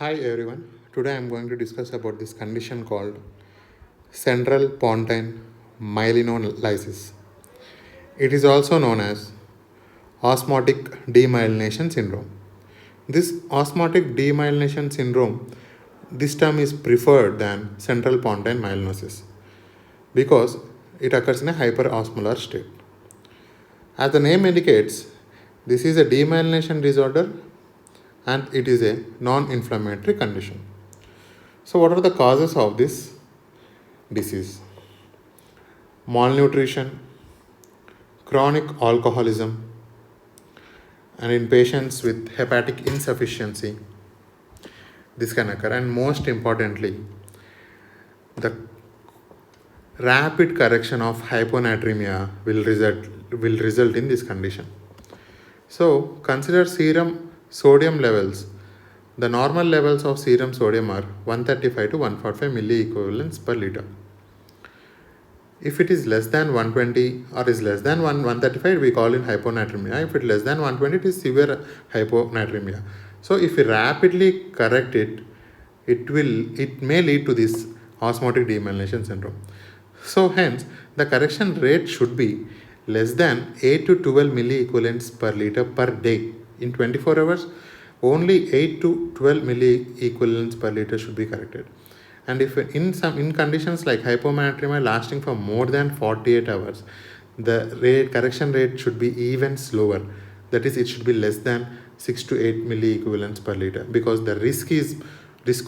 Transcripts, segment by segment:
Hi everyone. Today I am going to discuss about this condition called central pontine myelinolysis. It is also known as osmotic demyelination syndrome. This osmotic demyelination syndrome, this term is preferred than central pontine myelinosis because it occurs in a hyperosmolar state. As the name indicates, this is a demyelination disorder and it is a non-inflammatory condition. So, what are the causes of this disease? Malnutrition, chronic alcoholism, and in patients with hepatic insufficiency, this can occur. And most importantly, the rapid correction of hyponatremia will result in this condition. So, consider serum sodium levels. The normal levels of serum sodium are 135 to 145 milliequivalents per liter. If it is less than 120 or is less than 135, we call it hyponatremia. If it is less than 120, it is severe hyponatremia. So if we rapidly correct it, it may lead to this osmotic demyelination syndrome. So hence, the correction rate should be less than 8 to 12 milliequivalents per liter per day. In 24 hours, only 8 to 12 milliequivalents per liter should be corrected. And if in conditions like hyponatremia lasting for more than 48 hours, the correction rate should be even slower. That is, it should be less than 6 to 8 milliequivalents per liter because the risk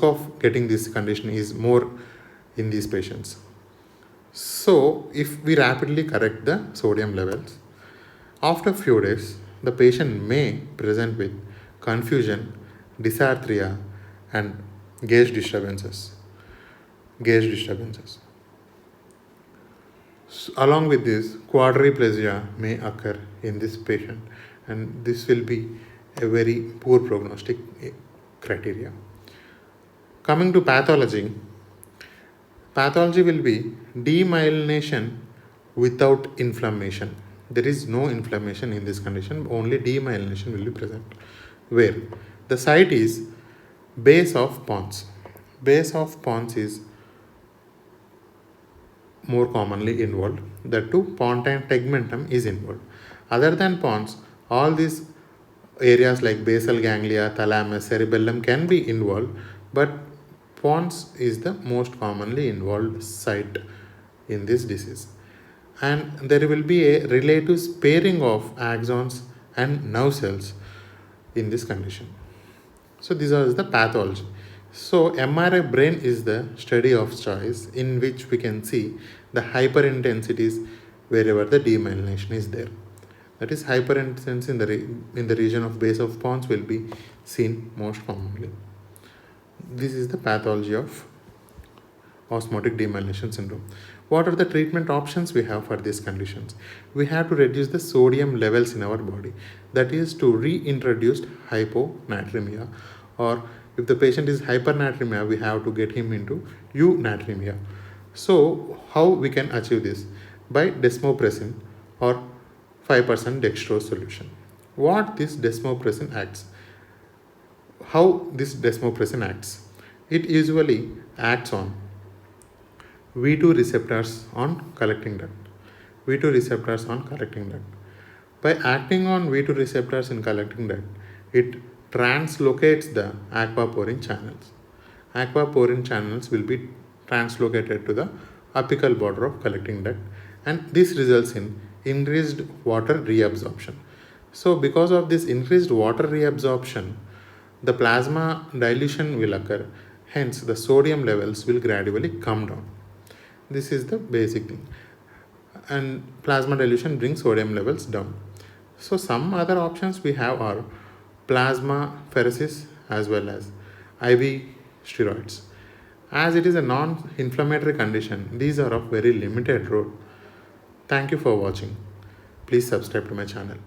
of getting this condition is more in these patients. So if we rapidly correct the sodium levels, after a few days, the patient may present with confusion, dysarthria, and gaze disturbances. Along with this, quadriplegia may occur in this patient, and this will be a very poor prognostic criteria. Coming to pathology will be demyelination without inflammation. There is no inflammation in this condition, only demyelination will be present. Where the site is base of pons. Base of pons is more commonly involved. The two pontine tegmentum is involved. Other than pons, all these areas like basal ganglia, thalamus, cerebellum can be involved, but pons is the most commonly involved site in this disease. And there will be a relative sparing of axons and nerve cells in this condition. So these are the pathology. So MRI brain is the study of choice in which we can see the hyperintensities wherever the demyelination is there. That is, hyperintensity in the region of base of pons will be seen most commonly. This is the pathology of osmotic demyelination syndrome. What are the treatment options we have for these conditions? We have to reduce the sodium levels in our body. That is to reintroduce hyponatremia, or if the patient is hypernatremia, we have to get him into eunatremia. So how we can achieve this? By desmopressin or 5% dextrose solution. What this desmopressin acts? How this desmopressin acts? It usually acts on V2 receptors on collecting duct. V2 receptors on collecting duct. By acting on V2 receptors in collecting duct, it translocates the aquaporin channels. Aquaporin channels will be translocated to the apical border of collecting duct, and this results in increased water reabsorption. So because of this increased water reabsorption, the plasma dilution will occur. Hence, the sodium levels will gradually come down. This is the basic thing. And plasma dilution brings sodium levels down. So some other options we have are plasmapheresis as well as IV steroids. As it is a non-inflammatory condition, these are of very limited role. Thank you for watching. Please subscribe to my channel.